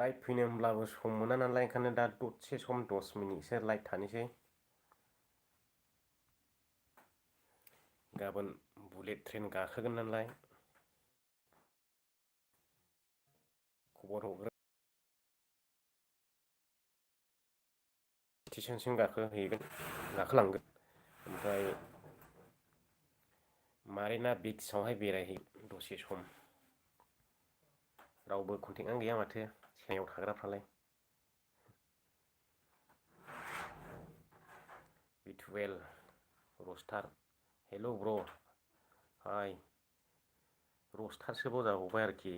Light फैनो होमब्लाबो सम मोना नालाय ओंखायनो दा दसे सम 10 मिनिटसो लाइट थानोसै गाबोन बुलेट ट्रेन गाखोगोन नालाय खबर हरग्रो स्टेसनसिम गाखोलांगोन ओमफ्राय मारिना बिचआवहाय बेरायहैगोन दसे सम रावबो कन्टेक्टआनो गैया माथो सायाव थाग्राफ्रालाय B12 रस्टार हेल' ब्र हाय रस्टारसो जाबावबाय आरोखि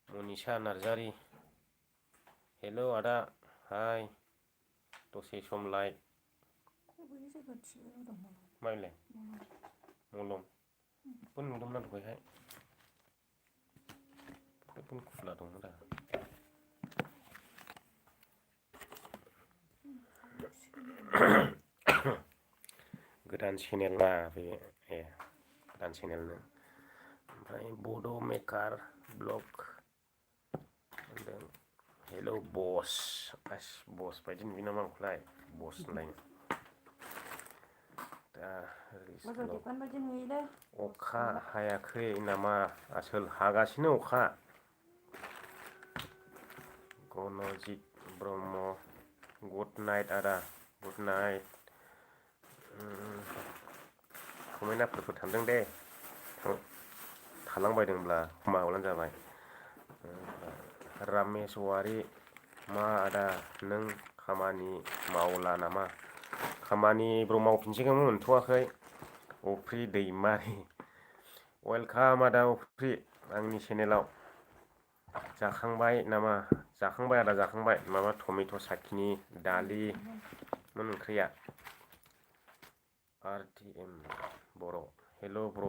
मनिषा नार्जारि हेल' आदा हाय दसे सम लाइट माइलाय मलम फन नुदोंमोन दहायहाय फन खुला दंमोन दा गोदान चेनेला बे गोदान चेनेलनो ओमफ्राय बड' मेकार ब्लग होनदों हेल' बस बस बायदि नुयो नामा आंखौलाय बस होनलायनो दा अखा हायाखै नामा आसोल हागासिनो अखा गनजित ब्रह्म गुड नाइट आदा गुड नाइट समायनाफोरबो थांदों दे थालांबायदोंब्ला माबानो जाबाय रामेश औवारि मा आदा नों खामानि मावला नामा खामानि मावफिनसिगोन मोनथ'वाखै अफ्रि दैमारि वेलकाम आदा अफ्रि आंनि चेनेलाव जाखांबाय नामा जाखांबाय आदा जाखांबाय माबा टमेट' साखनि दालिमोन ओंख्रिया RTM बर' हेल' ब्र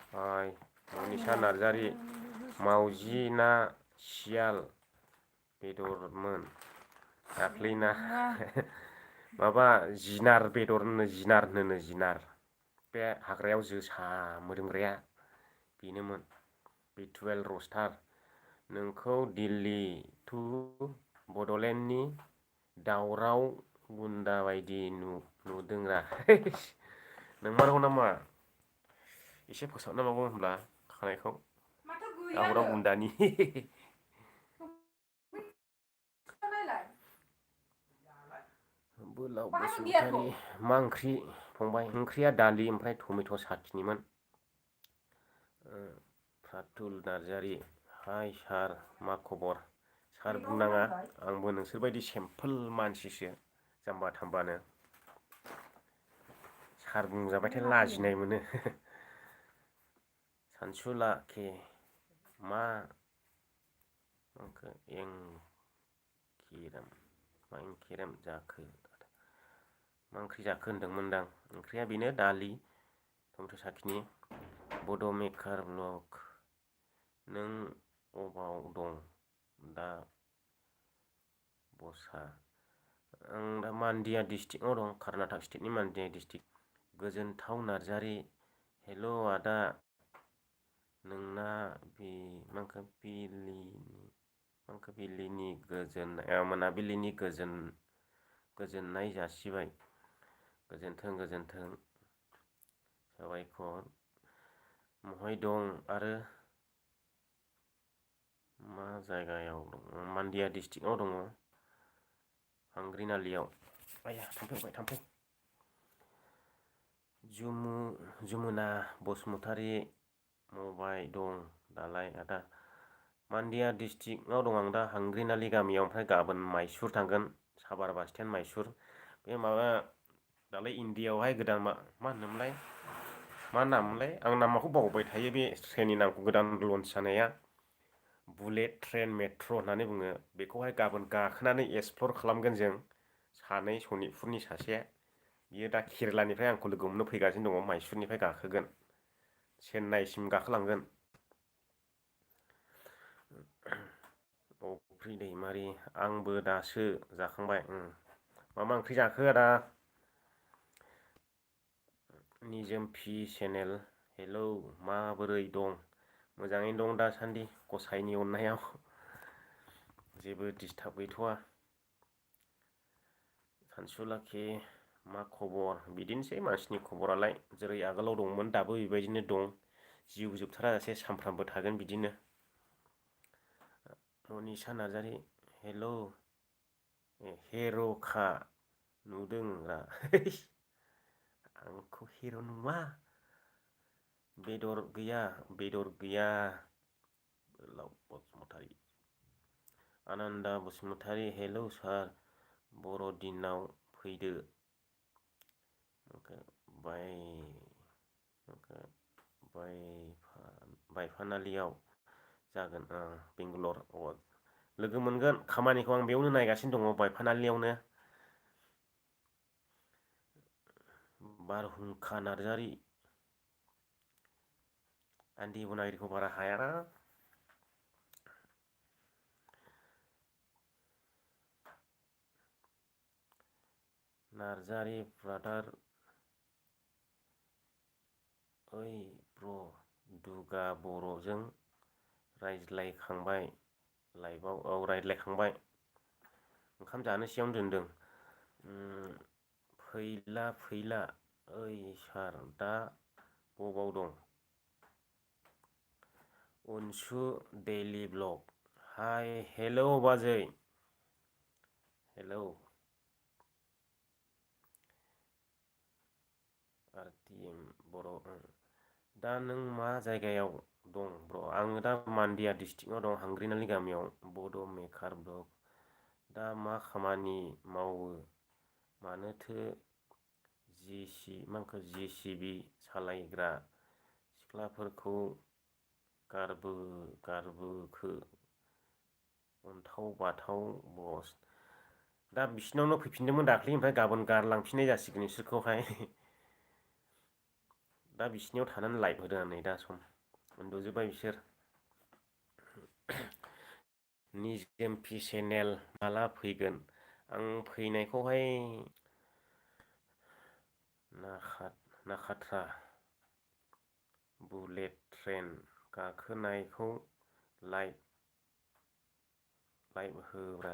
हाय मनिषा नार्जारि मावजि ना सियाल बेदरमोन दाख्लैना माबा जिनार बेदर होनो जिनार बे हाग्रायाव जोसा मोदोमग्राया बेनोमोन B12 रस्टार नोंखौ दिल्ली टु बड'लेण्डनि दावराव गुन्दा बायदि नुदोंरा नोंमारगौ नामा एसे फोसाबनांगौ होनब्ला खानायखौ दावराव गुन्दानि बोलाव बसुमतारी मा ओंख्रि फंबाय ओंख्रिया दालि ओमफ्राय टमेट' साखनिमोन प्रातुल नार्जारि हाय सार मा खबर सार बुंनाङा आंबो नोंसोरबायदि सिम्पोल मानसिसो जाम्बा थाम्बानो सार बुंजाबाथाय लाजिनाय मोनो सानसुला के मा एंखिरेम जाखो मा ओंख्रि जाखो होनदोंमोनदां ओंख्रिया बेनो दालि टमेट' साखनि बड' मेकार ब्लग नों अबाव दं दा बसा आं दा मान्डिया डिस्ट्रिक्टआव दं कर्नाटक स्टेटनि मान्डिया डिस्ट्रिक्ट गोजोनथाव नार्जारि हेल' आदा नोंना मोनाबिलिनि गोजोननाय जासिबाय गोजोन्थों साबायखर महाय दं आरो मा जायगायाव दं मान्डिया डिस्ट्रिक्टआव दङ हांग्रिनालियाव आया थाम्फै जुमुना बसुमतारी मबाय दं दालाय आदा मान्डिया डिस्ट्रिक्टआव दं आं दा हांग्रिनालि गामियाव ओमफ्राय गाबोन माइसुर थांगोन साबार बास स्टेन्ड माइसुर बे माबा दालाय इण्डियाआवहाय गोदान मा होनोमोनलाय मा नाममोनलाय आं नामखौ बावबाय थायो बे ट्रेननि नामखौ गोदान लन्स जानाया बुलेट ट्रेन मेट्र' होननानै बुङो बेखौहाय गाबोन गाखोनानै एक्सप्लर खालामगोन जों सानै सनितपुरनि सासे बियो दा केरेलानिफ्राय आंखौ लोगो हमनो फैगासिनो दङ माइसुरनिफ्राय गाखोगोन चेन्नाइसिम गाखोलांगोन अफ्रि दैमारि आंबो दासो जाखांबाय मा ओंख्रि जाखो आदा निजोम पि चेनेल हेलौ माबोरै दं मोजाङैनो दं दासान्दि गसाइनि अननायाव जेबो डिस्टार्ब गैथ'वा। सानसुलाखि मा खबर? बिदिनोसै मानसिनि खबरालाय जेरै आगोलाव दंमोन दाबो बेबायदिनो दं। जिउ जोबथाराजासे सानफ्रामबो थागोन बिदिनो। मनिसा नार्जारि हेलौ हिर'खा नुदों रा आंखौ हिर' नुआ बेदर गैया बेदर गैया गोलाव बसुमतारी आनान्दा बसुमतारी हेलौ सार बर'दिनाव फैदो बाय बायफानालियाव जागोन बेंगालर लोगो मोनगोन खामानिखौ आं बेयावनो नायगासिनो दङ बायफानालियावनो। बारहुंखा नार्जारि आं देब'नागिरिखौ बारा हायाना नार्जारि ब्रादार ओइ ब्र दुगा बर'जों रायज्लायखांबाय लाइभआव औ रायज्लायखांबाय ओंखाम जानोसैयावनो दोनदों। फैला ओइ सार दा बबाव दं? अनसु दैलि ब्लग हाय हेलौ बाजै हेलौ आरटिएम बर' दा नों मा जायगायाव दं ब्र? आङो दा मान्दिया डिस्ट्रिक्टआव दं हांग्रिनानि गामियाव बड' मेकार ब्लग दा मा खामानि मावो मानोथो जि सि बि सालायग्रा सिख्लाफोरखौ गारबोखो अन्थाव बाथाव बस दा बिसिनावनो फैफिनदोंमोन दाख्लै ओमफ्राय गाबोन गारलांफिननाय जासिगोन बिसोरखौहाय दा बिसिनियाव थानानै लाइभ होदों आं नै दा सम उन्दुजोब्बाय बिसोर निजेमपि चेनेल माला फैगोन आं फैनायखौहाय नाखाथ्रा बुलेट ट्रेन गाखोनायखौ लाइभ होब्रा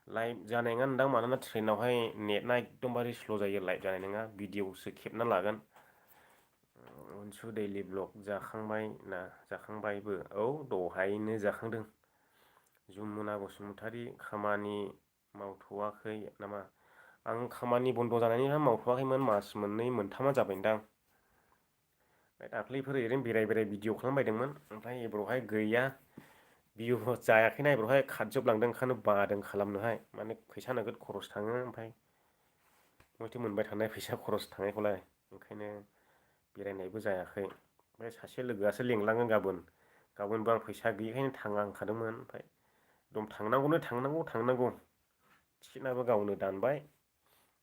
लाइभ जानाय नङा नोंदां मानोना ट्रेनावहाय नेटआ एकदमबारे स्ल' जायो लाइभ जानाय नङा भिडिअ'सो खेबना लागोन। अनसु दैलि ब्लग जाखांबाय ना जाखांबायबो औ दहायनो जाखांदों। जुमुना बसुमतारी खामानि मावथ'वाखै नामा? आं खामानि बन्द' जानायनिफ्राय मावथ'वाखैमोन मास मोननै मोनथामा जाबायनोदां। दाख्लैफोर ओरैनो बेराय भिडिअ खालामबायदोंमोन ओमफ्राय एबारावहाय गैया। भिउ जायाखैना एबारावहाय खारजोबलांदों ओंखायनो बादों खालामनोहाय माने फैसा नोगोद खरस थाङो ओमफ्राय बहायथो मोनबाय थानाय फैसा खरस थांनायखौलाय ओंखायनो बेरायनायबो जायाखै ओमफ्राय सासे लोगोआसो लिंलाङो गाबोनबो आं फैसा गैयिखायनो थाङा ओंखारदोंमोन ओमफ्राय एकदम थांनांगौ टिकेटआबो गावनो दानबाय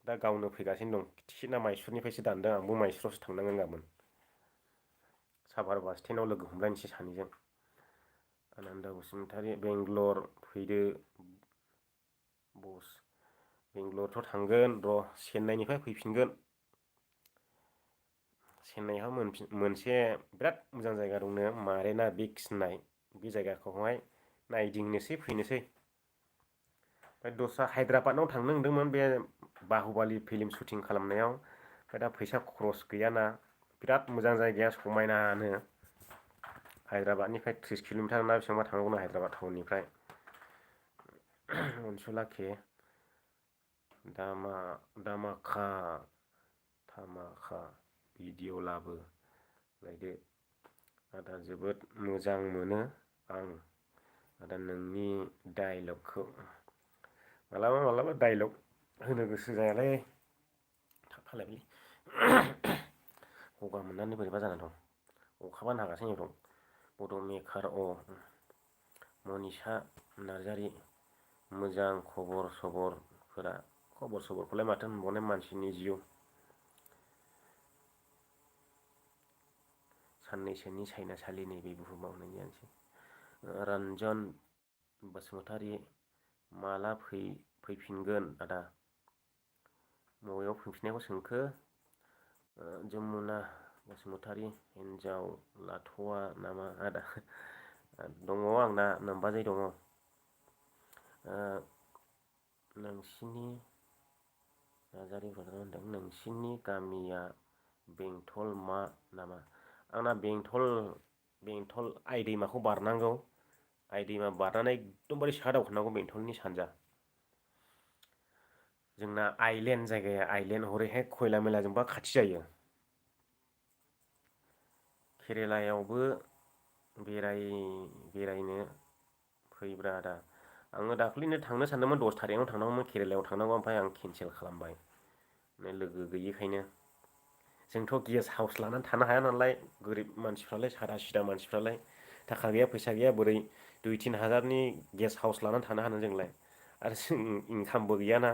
दा गावनो फैगासिनो दं टिकेटआ माइसुरनिफ्रायसो दानदों आंबो माइसुरावसो थांनांगोन गाबोन। साभार बास स्टेन्डआव लोगो हमलायनोसै सानैजों। आनन्दा बसुमतारी बेंगलर फैदो बस बेंगलरथ' थांगोन र' चेन्नाइनिफ्राय फैफिनगोन। चेन्नाइआव मोनसे बिराद मोजां जायगा दंनो मारेना बिच होननाय बे जायगाखौहाय नायदिंनोसै फैनोसै। ओमफ्राय दस्रा हायद्राबादाव थांनो होनदोंमोन बे बाहुबालि फिल्म सुटिं खालामनायाव ओमफ्राय दा फैसा खरस गैयाना बिराद मोजां जायगाया समायनानो। हायद्राबादनिफ्राय 30 किल'मिटार ना बेसेबांबा थांनांगौनो हायद्राबाद टाउननिफ्राय। अनसुला धामाखा भिडिअ लाबो आदा जोबोद मोजां मोनो आं आदा नोंनि डाइलगखौ मालाबा डाइलग होनो गोसो जायालै गगा मोननानै बोरैबा जाना दं अखाबो हागासिनो दं बड' मेकार मनिसा नार्जारि मोजां खबर सबरखौलाय माथो होनबावनो मानसिनि जिउ साननैसोनि सायनासालि नैबे बुहुमाव जानोसै रन्जन बसुमतारी माला फैफिनगोन आदा बबेयाव फैफिननायखौ सोंखो जमुना बसुमतारी हिन्जाव लाथ'वा नामा आदा? दङ आंना नोमबाजै दङ। नोंसिनि नार्जारि ब्रादारा होनदों नोंसिनि गामिया बेंटल मा नामा? आंना बेंटल आइ दैमाखौ बारनांगौ। आइ दैमा बारनानै एकदमबारे साहा दावखोनांगौ बेंटलनि सानजा। जोंना आइलेण्ड जायगाया आइलेण्ड हरैहाय खयला मयलाजोंबा खाथि जायो। केरेलायावबो बेरायनो फैब्रा आदा। आङो दाख्लैनो थांनो सानदोंमोन 10 थारिखआव थांनांगौमोन केरेलायाव थांनांगौ ओमफ्राय आं केनसेल खालामबाय लोगो गैयिखायनो। जोंथ' गेस्ट हाउस लानानै थानो हाया नालाय गोरिब मानसिफ्रालाय सादा सिदा मानसिफ्रालाय थाखा गैया फैसा गैया बोरै 2-3 हाजारनि गेस्ट हाउस लानानै थानो हानो जोंलाय आरो जों इनकामबो गैयाना।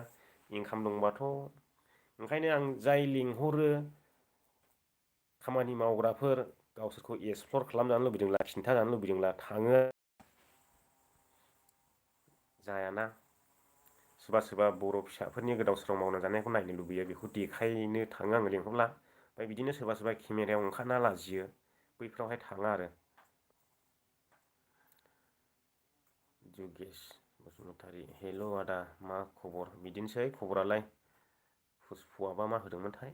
इनकाम दंबाथ' ओंखायनो आं जाय लिंहरो खामानि मावग्राफोर गावसोरखौ एक्सप्लर खालामजानो लुबैदोंब्ला खिन्थाजानो लुबैदोंब्ला थाङो। जायाना सोरबा बर' फिसाफोरनि गोदाव सोराव मावना जानायखौ नायनो लुबैयो बेखौ देखायनो थाङो आङो लेंहरब्ला। ओमफ्राय बिदिनो सोरबा केमेरायाव ओंखारना लाजियो बैफोरावहाय थाङा आरो। जुगेश बसुमतारी हेल' आदा मा खबर? बिदिनोसै खबरालाय। पुष्पआबा मा होदोंमोनथाय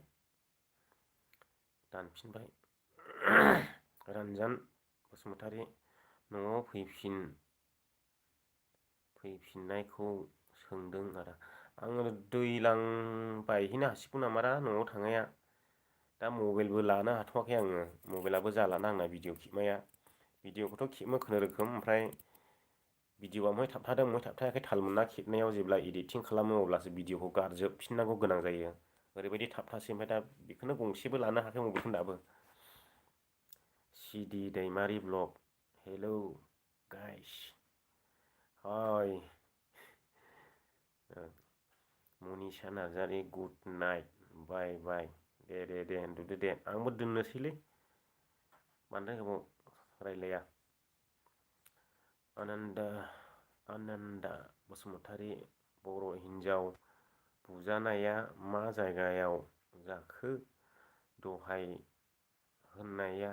दानफिनबाय। रन्जन बसुमतारी न'आव फैफिननायखौ सोंदों आदा। आङो दैलां बायहैनो हासिगौ नामारा न'आव थांनाया। दा मबाइलबो लानो हाथ'वाखै आङो मबाइलाबो जालाना आंना भिडिअ खेबनाया। भिडिअखौथ' खेबो खुनुरुखुम ओमफ्राय भिडिअआ महाय थाबथादों महाय थाबथायाखै थाल मोनना खेबनायाव जेब्ला इडिटिं खालामो अब्लासो भिडिअखौ गारजोबफिननांगौ गोनां जायो। ओरैबायदि थाबथासै ओमफ्राय दा बेखौनो गंसेबो लानो हायाखै मबाइलखौनो दाबो। सिडि दैमारि blog hello guys hi Manisha Narzary good night bye bye. दे उन्दुदो दे आंबो दोननोसैलै बांद्राय गोबाव रायलाया। आनन्दा बसुमतारी बर' हिन्जाव बुजानाया मा जायगायाव जाखो? दहाय होननाया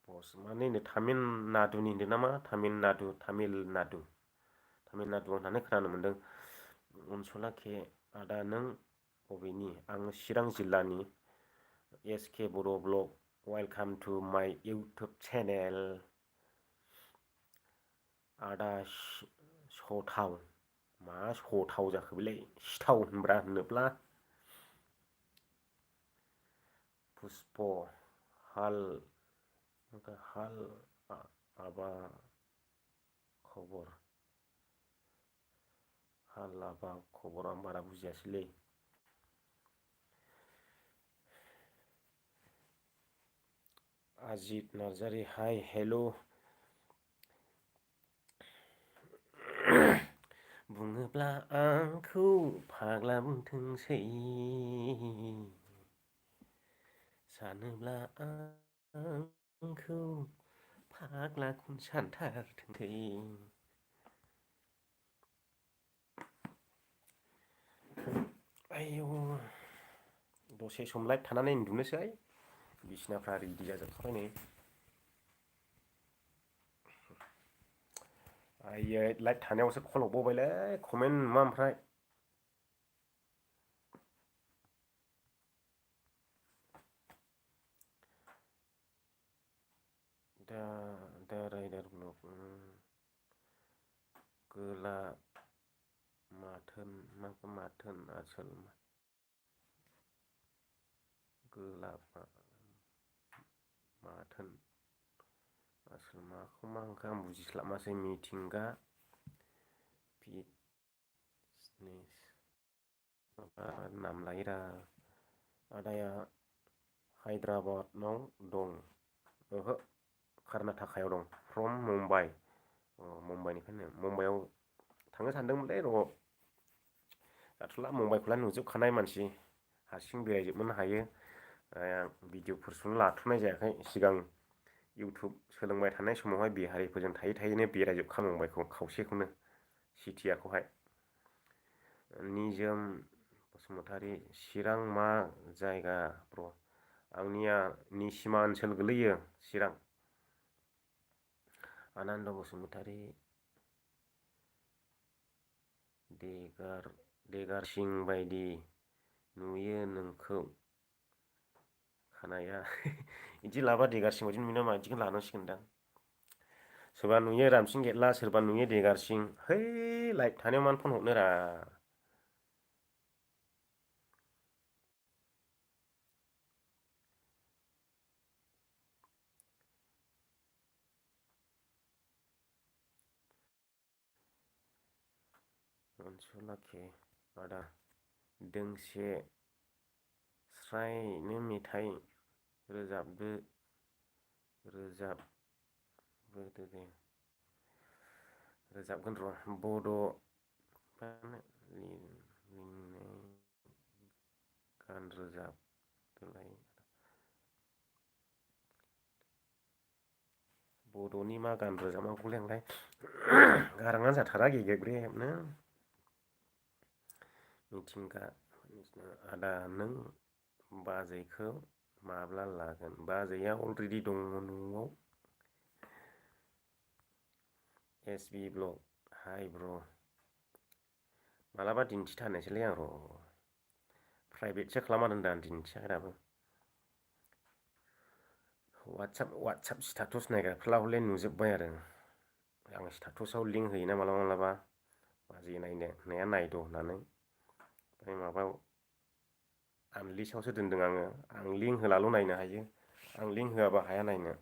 बस माने तामिल नाडुनि होनदों नामा तामिलनाडु होननानै खोनानो मोनदों। अनसुला के आदा नों बबेनि? आङो चिरां जिल्लानि। एस के बर' ब्लग वेलकाम टु माय इउटुब चेनेल। आदा सथाव मा सथाव जाखो बेलाय सिथाव होनब्रा होनोब्ला। पुष्प हाल आबा खबर आं बारा बुजियासैलै। Ajit Narzary hi hello'. बुङोब्ला आंखौ फाग्ला बुंथोंसै सानोब्ला आंखौ फाग्लाखौनो सानथारथोंसै। आयौ दसे सम लाइभ थानानै उन्दुनोसै बिसिनाफ्रा रेडि जाजोबखाबाय नै। आयै लाइभ थानायावसो कल हरबावबायलै कमेन्ट नुवा ओमफ्राय। दा राइडार ब्लग गोला माथोन आसोल गोला माथोन आसोल माखौ मा होनखो आं बुजिस्लाबासै मिथिंगा फिटनेस नाम लायोरा आदाया हायद्राबादाव दं? ओहो कर्नाटकायाव दं फ्रम मुम्बाइ। मुम्बाइनिफ्रायनो मुम्बाइआव थांनो सानदोंमोनलै र' जाथ'ला मुम्बाइखौलाय नुजोबखानाय मानसि हारसिं बेरायजोबनोनो हायो। भिडिअफोरखौनो लाथ'नाय जायाखै सिगां इउटुब सोलोंबाय थानाय समावहाय बिहारिफोरजों थायै बेरायजोबखानांबायखौ खावसेखौनो सिटियाखौहाय। निजोम बसुमतारी चिरां मा जायगा ब्र'? आंनिया निसिमा ओनसोल गोलैयो चिरां। आनन्द बसुमतारी देगारसिं बायदि नुयो नोंखौ खानाया इदि लाबा देगारसिं बायदि नुयो नामा? इदिखौनो लानांसिगोनदां। सोरबा नुयो रामसिं गेटला, सोरबा नुयो देगारसिं। है लाइभ थानायाव मानो फन हरनो रा। अनसुलाखे आदा दोंसे स्रायनो मेथाइ रोजाबबोदो दे। रोजाबगोन र' बड' लिंनाय गान रोजाबदोलाय। बड'नि मा गान रोजाबनांगौलै आंलाय गाराङा जाथारा गेगेब्रेबनो। मिथिंगा आदा नों बाजैखौ माब्ला लागोन? बाजैया अलरेडि दङ न'आव। SB ब्लग हाय ब्र' मालाबा दिन्थिथारनोसैलै आं र'। प्राइभेटसो खालामना दोनदों आं दिन्थियाखै दाबो। वाट्साप स्टेटास नायग्राफ्रा हले नुजोब्बाय आरो आं स्टेटासाव लिंक होयोना मालाबा मालाबा बाजै नायनो होननाया नायद' होननानै। ओमफ्राय माबायाव आनलिस्टआवसो दोनदों आङो। आं लिंक होलाल' नायनो हायो। आं लिंक होआबा हाया नायनो।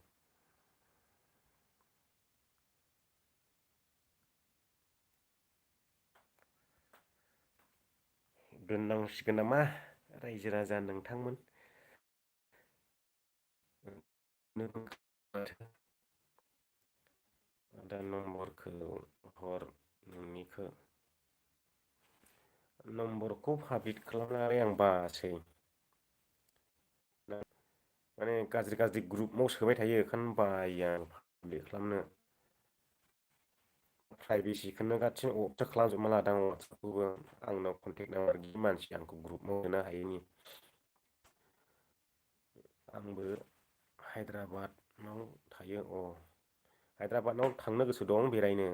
दोननांसिगोन नामा रायजो राजा नोंथांमोन? आदा नम्बरखौ हर नोंनिखौ। नम्बरखौ पाब्लिक खालामनानै आं बासै। माने गाज्रि ग्रुपाव सोबाय थायो बेखायनो बायो आं पाब्लिक खालामनो। प्राइभेसिखौनो गासिबो अफसो खालामजोबना लादों आं वाट्सएपखौबो। आंनाव कन्टेक्ट नाम्बार गैयि मानसि आंखौ ग्रुपाव सोनो हायैनि। आंबो हायद्राबादाव थायो। हायद्राबादाव थांनो गोसो दं बेरायनो।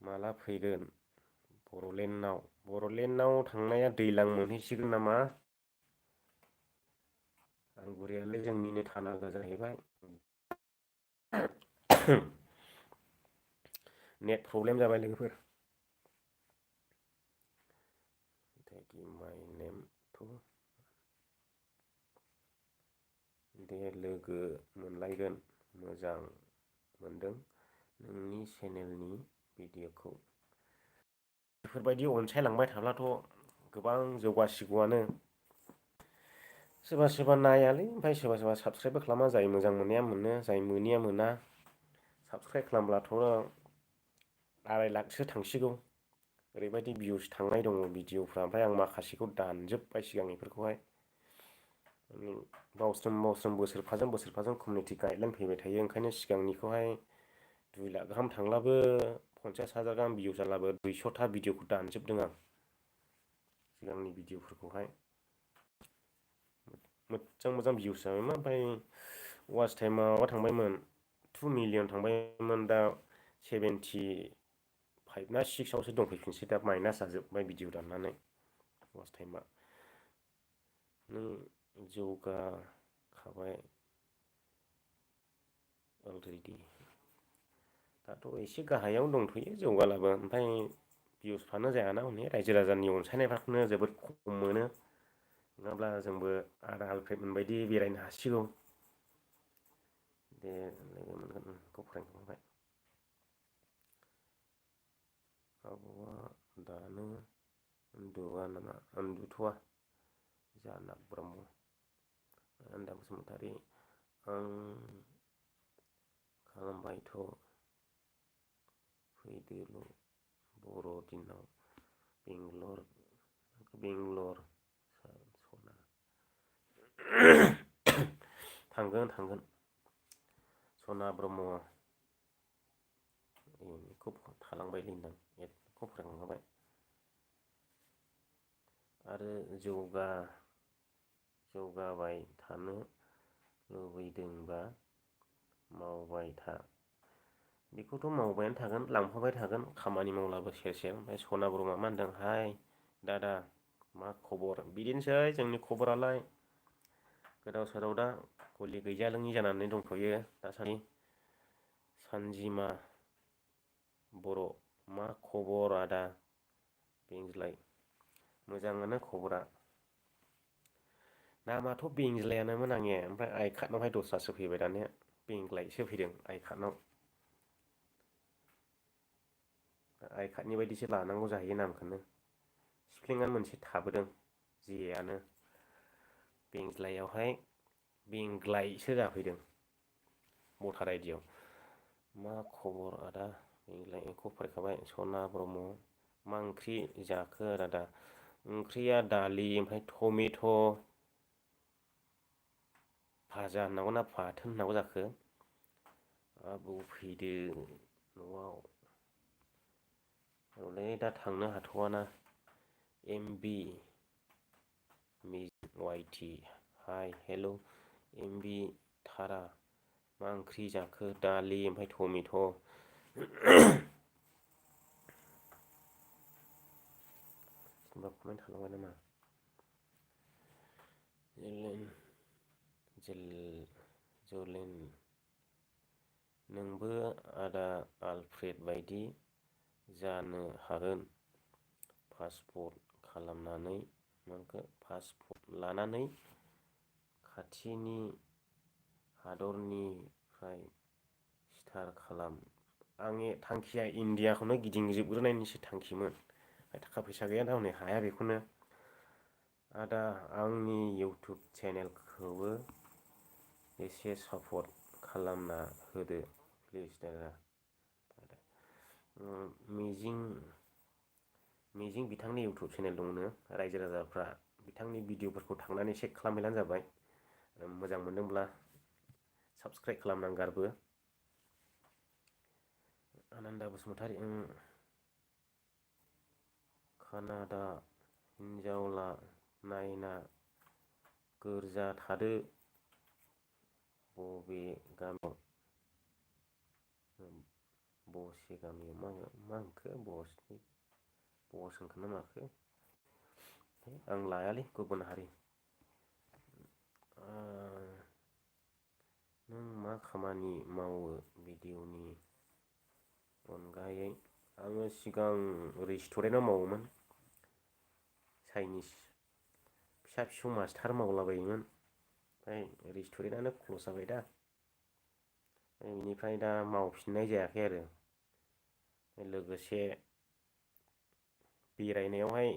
माला फैगोन बर'लेण्डआव? बर'लेण्डआव थांनाया दैज्लां मोनहैसिगोन नामा। आमगुरियालाय जोंनिनो थानांगौ जाहैबाय। नेट प्रब्लेम जाबाय लोगोफोर। माय नेम दे लोगो मोनलायगोन। मोजां मोनदों नोंनि चेनेलनि भिडिअ'खौ। बेफोरबायदि अनसायलांबाय थाब्लाथ' गोबां जौगासिगौआनो। सोरबा नायालै ओमफ्राय सोरबा साबसक्राइबबो खालामा। जाय मोजां मोननाया मोनो, जाय मोनिया मोना। साबसक्राइब खालामब्लाथ' 2.5 लाखसो थांसिगौ। ओरैबायदि भिउस थांनाय दङ भिडिअफ्रा। ओमफ्राय आं माखासेखौ दानजोब्बाय सिगांनिफोरखौहाय। बावसोम बोसोरफाजों कमिउनिटि गाइडलाइन फैबाय थायो। ओंखायनो सिगांनिखौहाय 2 लाख गाहाम थांब्लाबो 50,000 गाहाम भिउ जाब्लाबो 200था भिडिअखौ दानजोबदों आं सिगांनि भिडिअफोरखौहाय। मोजां भिउस जाबायमोन। ओमफ्राय वाच टाइमा माबा थांबायमोन 2 मिलियन थांबायमोन। दा 75 ना 6आवसो दंफैफिनसै। दा माइनास जाजोब्बाय भिडिअ दाननानै वाच टाइमा। नों जौगाखाबाय अलरेडि। दाथ' एसे गाहायाव दंथ'यो जौगालाबो। ओमफ्राय भिउसफ्रानो जायाना हनै रायजो राजानि अनसायनायफ्रानो जोबोद खम मोनो। नङाब्ला जोंबो आदा आलफ्रेदमोन बायदि बेरायनो हासिगौ। दे लोगो मोनगोन फरायखांबाय। आब'आ दानो उन्दुआ नामा? उन्दुथ'वा। जानाक ब्रह्म आनन्द बसुमतारी आं खालामबायथ' फैदोल' बर'दिनाव बेंगलर सना थांगोन सना ब्रह्म एखौ थालांबायलै होनदां एखौ फरायखांखाबाय। आरो जौगाबाय थानो लुबैदोंबा मावबाय था। बेखौथ' मावबायानो थागोन, लांफाबाय थागोन, खामानि मावलाबो सेर सेर। ओमफ्राय सना ब्रह्मआ मा होनदों? हाय दादा, मा खबर? बिदिनोसै जोंनि खबरालाय गोदाव सोराव दा गलि गैजालोङि जानानै दंथ'यो दासान्दि। सानजिमा बर', मा खबर आदा? बेंज्लाय, मोजाङानो खबरा। नामाथ' बेंज्लायानोमोन आंनिया, ओमफ्राय आइ कार्डनावहाय दस्रासो फैबाय दानिया। बेंग्लायसो फैदों आइ कार्डनाव। आइ कार्डनि बायदिसो लानांगौ जाहैयो नामखौनो। स्पेलिंआ मोनसे थाबोदों, जेआनो। बेंज्लायावहाय बेंग्लायसो जाफैदों भटार आइडियाव। मा खबर आदा बेंज्लाय? बेखौ फरायखाबाय। सना ब्रह्म, मा ओंख्रि जाखो आदा? ओंख्रिया दालि ओमफ्राय टमेट' भाजा होननांगौ ना बाथोन होननांगौ जाखो? आबौ फैदो न'आव। औलै दा थांनो हाथ'वाना। एमबि वाइटि, हाय हेल' एमबि थारा, मा ओंख्रि जाखो? दालि ओमफ्राय टमेट'। सोरबा कमेन्ट खालामबाय नामा? जलेन, नोंबो आदा आलफ्रेड बायदि जानो हागोन। पासपर्ट लानानै खाथिनि हादरनिफ्राय स्टार खालाम। आंनि थांखिया इण्डियाखौनो गिदिंजोबग्रोनायनिसो थांखिमोन। थाखा फैसा गैया दा हनै हाया बेखौनो। आदा आंनि इउटुब चेनेलखौबो एसे सापर्ट खालामना होदो प्लिज दादा। मिजिं बिथांनि इउटुब चेनेल दंनो। रायजो राजाफ्रा बिथांनि भिडिअफोरखौ थांनानै चेक खालामहैलानो जाबाय। मोजां मोनदोंब्ला साबसक्राइब खालामनानै गारबो। आनन्दा बसुमतारी, कानाडा हिनजाव नायना गोरजा थादो। बबे गामियाव? बसे गामियाव मा होनखो? बस होनखो ना माखो? आं लायालै गुबुन हारि। नों मा खामानि मावो भिडिअनि अनगायै? आङो सिगां रेस्टुरेन्टाव मावोमोन। चाइनिस फिसा फिसौ मास्टार मावलाबायोमोन। ओमफ्राय रेस्टुरेन्टानो क्लस जाबाय दा। बेनिफ्राय दा मावफिननाय जायाखै आरो। लोगोसे बेरायनायावहाय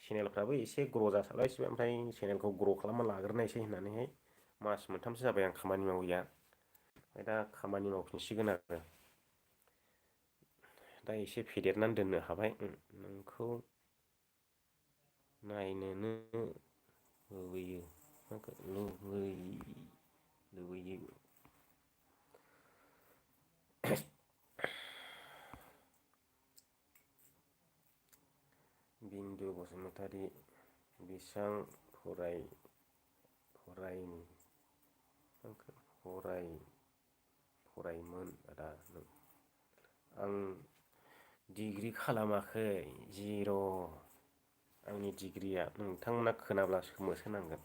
चेनेलफ्राबो एसे ग्र' जासाबलायसिगोन। ओमफ्राय चेनेलखौ ग्र' खालामना लाग्रोनायसै होननानैहाय मास मोनथामसो जाबाय आं खामानि मावैया। ओमफ्राय दा खामानि मावफिनसिगोन आरो। दा एसे फेदेरनानै दोननो हाबाय। नोंखौ नायनोनो लुबैयो। बिन्दु बसुमतारी, बेसां फरायमोन आदा नों? आं डिग्रि खालामाखै, 0। आंनि डिग्रिया नोंथांमोना खोनाब्ला सोमोनांगोन।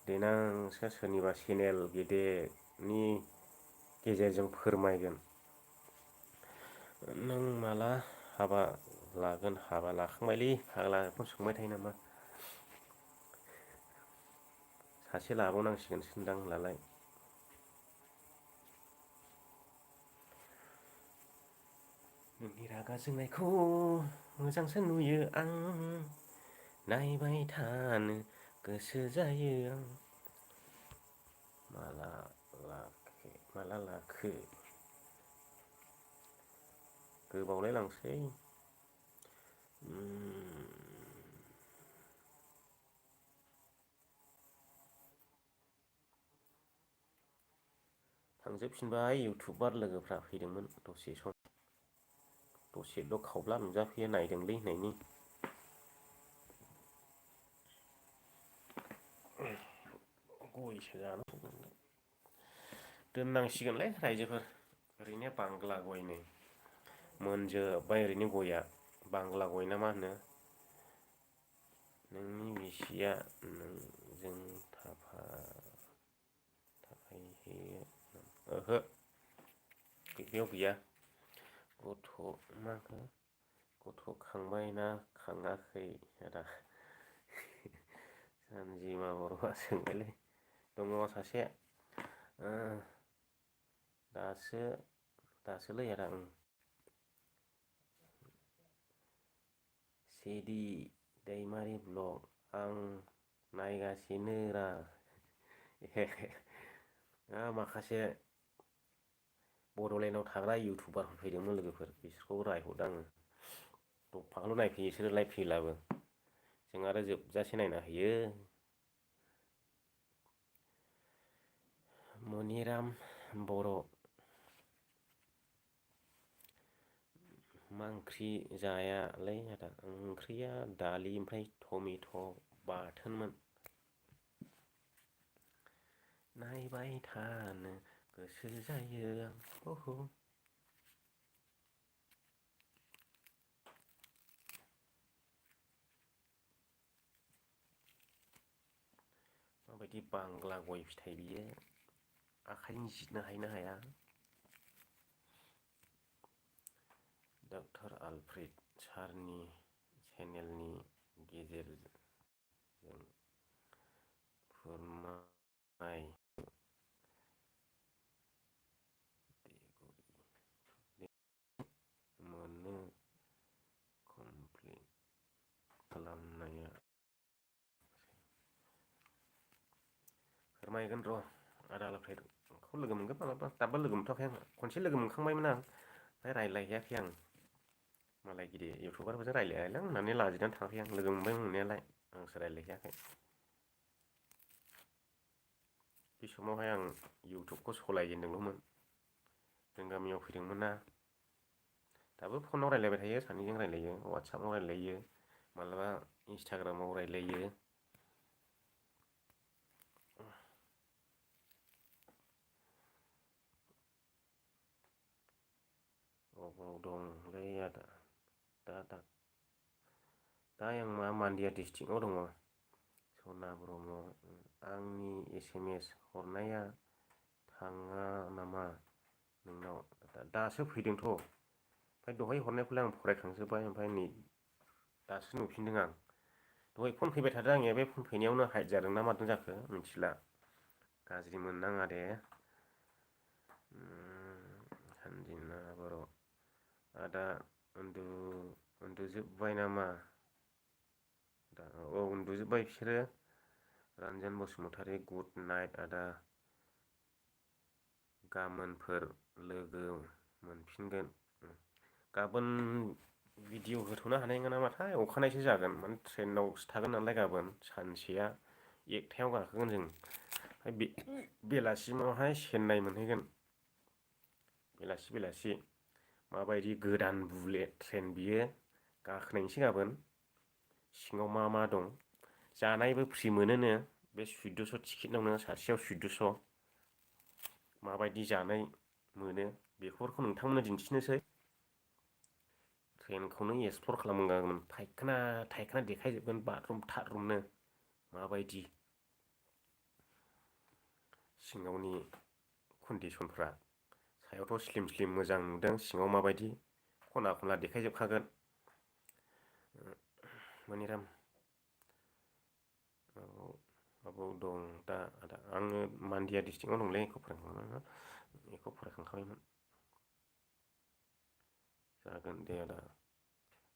देनांसो सोरनिबा चेनेल गेदेरनि गेजेरजों फोरमायगोन। नों माला हाबा लागोन? हाबा लाखांबायलै फाग्ला, बेखौनो सोंबाय थायो नामा? सासे लाबावनांसिगोनसोदां होनब्लालाय। नोंनि रागा जोंनायखौ मोजांसो नुयो आं, नायबाय थानो गोसो जायो आं। माला लाखो? गोबावलाय लांसै। थांजोबफिनबाय इउटुबार लोगोफ्रा फैदोंमोन दसे सम। दसेल' खावब्ला नुजाफैयो नायदोंलै होननायनि। गयसो जानो दोननांसिगोनलै रायजोफोर ओरैनो बांग्ला गयनै मोनजोब्बाय ओरैनो गया बांग्ला गय ना मा होनो नोंनि बिसिया नोंजों थाफाहैयो ओहो बेयाव गैया गथ' माखो गथ' खांबाय ना खाङाखै आदा सानजिमा बर'आ सोंबायलै दङ सासे दासोलै आदा सिडि दैमारि ब्लग आं नायगासिनो रा माखासे बड'लेण्डआव थाग्रा इउटुबारफोर फैदोंमोन लोगोफोर बिसोरखौ रायहरदों आङो दफाल' नायफैयो बिसोरो लाइभ फैलाबो जों आरो जोबजासे नायना होयो मनिराम बर' मा ओंख्रि जायालै आदा ओंख्रिया दालि ओमफ्राय टमेट' बाथोनमोन नायबाय थानो गोसो जायो आं माबायदि बांग्ला गय फिथाइ बियो आखाइजों जिरनो हायो ना हाया डक्टर आलफ्रेड सारनि चेनेलनि गेजेरजों फोरमाय मोनो कमप्लिट खालामनाया फोरमायगोन र' आदा आलफ्रेडखौ लोगो मोनगोन मालाबा दाबो लोगो मोनथ'वाखै आं खनसे लोगो मोनखांबायमोन आं ओमफ्राय रायज्लायहैयाखै आं मालाय गिदिर इउटुबारफोरजों रायज्लायलां होननानै लाजिनानै थाङाखै आं लोगो मोनबाय मोननायालाय आंसो रायज्लायहैयाखै बे समावहाय आं इउटुबखौ सालायजेनदोंल'मोन जों गामियाव फैदोंमोन ना दाबो फनाव रायज्लायबाय थायो सानैजों रायज्लायो वाट्सएपाव रायज्लायो मालाबा इन्सटाग्रामाव रायज्लायो अबाव दंलै आदा दा आं मान्दिया डिस्ट्रिक्टआव दङ सना ब्रह्म आंनि SMS हरनाया थाङा नामा नोंनाव दासो फैदोंथ' ओमफ्राय दहाय हरनायखौलाय आं फरायखांजोब्बाय ओमफ्राय नै दासो नुफिनदों आं दहाय फन फैबाय थादों आंनिया बे फन फैनायावनो हाइद जादों ना मादों जाखो मिथिला गाज्रि मोननाङा दे सानजिना बर' आदा उन्दुजोब्बाय नामा औ उन्दुजोब्बाय बिसोरो रन्जन बसुमतारी गुड नाइट आदा गाबोनफोर लोगो मोनफिनगोन गाबोन भिडिअ होथ'नो हानाय नङा नामाथाय अखानायसो जागोन माने ट्रेनावसो थागोन नालाय गाबोन सानसेया 1टायाव गाखोगोन जों ओमफ्राय बेलासिमावहाय चेन्नाइ मोनहैगोन बेलासि माबायदि गोदान बुलेट ट्रेन बियो गाखोनायसै गाबोन सिङाव मा दं जानायबो फ्रि मोनोनो बे 1400 टिकेटआवनो सासेयाव 1400 माबायदि जानाय मोनो बेफोरखौ नोंथांमोननो दिन्थिनोसै ट्रेनखौनो एक्सप्लर खालामगोन फायखाना देखायजोबगोन बाथरुम थाथरुमनो माबायदि सिङावनि कन्डिसनफ्रा सायावथ' स्लिम मोजां नुदों सिङाव माबायदि खना देखायजोबखागोन मनिराम माबाव दं दा आदा आङो मान्दिया डिस्ट्रिक्टआव दंलै एखौ फरायखांखाबायमोन जागोन दे आदा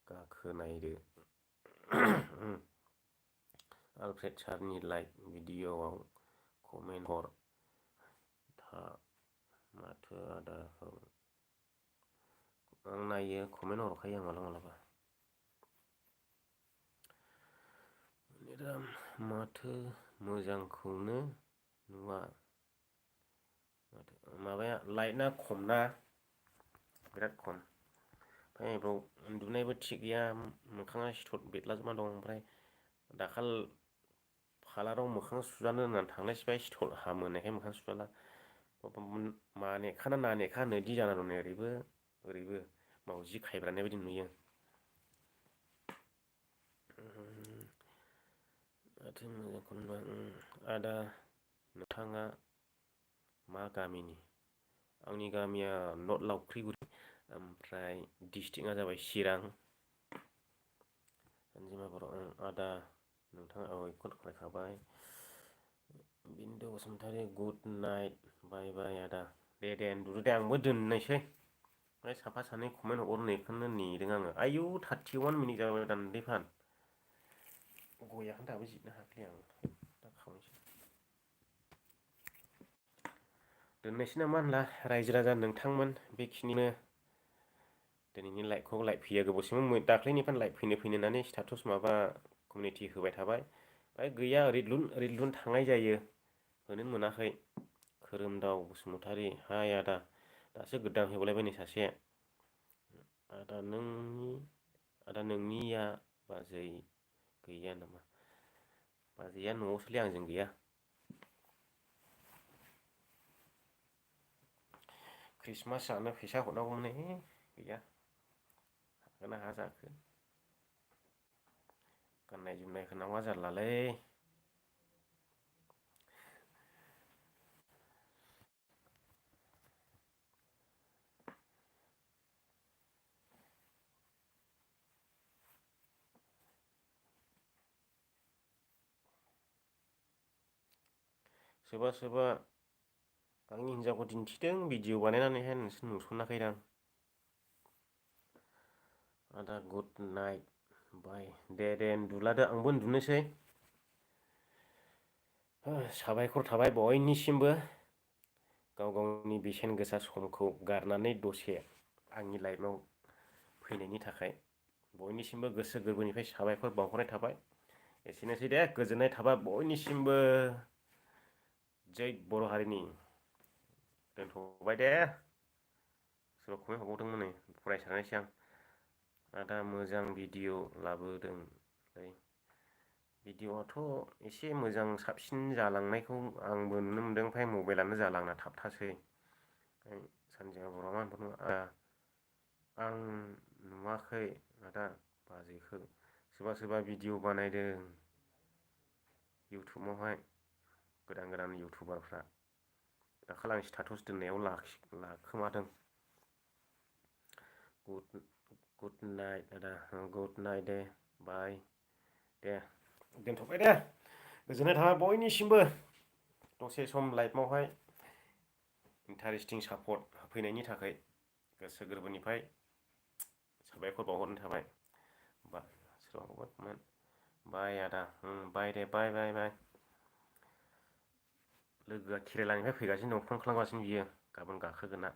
गाखोनायदो आलफ्रेड सारनि लाइभ भिडिअ'आव कमेन्ट हर माथो आदाखौ आं नायो कमेन्ट हरखायो आं मालाबा माथो मोजांखौनो नुवा माबाया लाइटना खम ना बिराद खम ओमफ्राय बाव उन्दुनायबो थिग गैया मोखाङा सिथर बेरलाजोबना दं ओमफ्राय पार्लाराव मोखां सुजानो होननानै थांलायसिबाय सिथर हामोनायखाय मोखां सुजाला मा नेखा ना ना नेखा होनो इदि जाना दं नै ओरैबो ओरैबो मावजि खायब्रानाय बायदि नुयो। आदा नोंथाङा मा गामिनि? आंनि गामिया नर्थ लावख्रिगुरि ओमफ्राय डिस्ट्रिक्टआ जाबाय चिरां। अनजिमा बर' आदा नोंथाङा बेखौनो फरायखाबाय। बिन्दु बसुमतारी गुड नाइट बाय बाय आदा दे उन्दुदो दे आंबो दोननोसै। ओमफ्राय साफा सानै कमेन्ट हरनो बेखौनो नेदों आङो आयौ 31 मिनिट जाबाय दानदै फान गयाखौनो दाबो जिरनो हायाखै आं दा खावनोसै। दोननोसै नामा होनब्ला रायजो राजा नोंथांमोन बेखिनिनो दिनैनि लाइभखौ लाइभ फैया गोबावसैमोन दाख्लैनिफ्रायनो लाइभ फैनो होननानै स्टेटास माबा कमिउनिटि होबाय थाबाय ओमफ्राय गैया ओरैलुन थांनाय जायो होनोनो मोनाखै। खोरोमदाव बसुमतारी हाय आदा दासो गोदान हरलायबाय नै सासे आदा नोंनिया बाजै गैया नामा? बाजैया न'आवसोलै आंजों गैया। ख्रिस्टमास जानो फैसा हरनांगौमोनलै गैया हागोन ना हाया जाखो। गाननाय जोमनाय होनांगौआ जारलालै। सोरबा सोरबा आंनि हिनजावखौ दिन्थिदों भिडिअ बानायनानैहाय नोंसोर नुसनाखैदां। आदा गुड नाइट बाय दे उन्दुलादो आंबो उन्दुनोसै। साबायखर थाबाय बयनिसिमबो गाव गावनि बेसेन गोसा समखौ गारनानै दसे आंनि लाइफआव फैनायनि थाखाय बयनिसिमबो गोसो गोरबोनिफ्राय साबायखर बावहरनाय थाबाय। एसेनोसै दे गोजोननाय थाबाय बयनिसिमबो जै बर' हारिनि दोनथ'बाय दे। सोरबा कमेन्ट हरबावदोंमोन नै फरायसारनोसै आं। आदा मोजां भिडिअ लाबोदोंलै। भिडिअ'आथ' एसे मोजां साबसिन जालांनायखौ आंबो नुनो मोनदों ओमफ्राय मबाइलानो जाला आंना थाबथासै। सानजाया बर'आ मा होनबावदों आं नुवाखै आदा बाजैखौ सोरबा सोरबा भिडिअ बानायदों इउटुबावहाय गोदान इउटुबारफ्रा दाखालि आं स्टेटास दोननायाव लाखोमादों। गुड नाइट आदा गुड नाइट दे बाय दे दोनथ'बाय दे गोजोननाय थाबाय बयनिसिमबो दसे सम लाइफआवहाय इन्टारेस्टिं सापर्ट होफैनायनि थाखाय गोसो गोरबोनिफ्राय साबायखर बावहरनाय थाबाय। बाय आदा बाय दे बाय बाय बाय। लोगोआ केरेलानिफ्राय फैगासिनो दं फन खालामगासिनो बियो गाबोन गाखोगोना।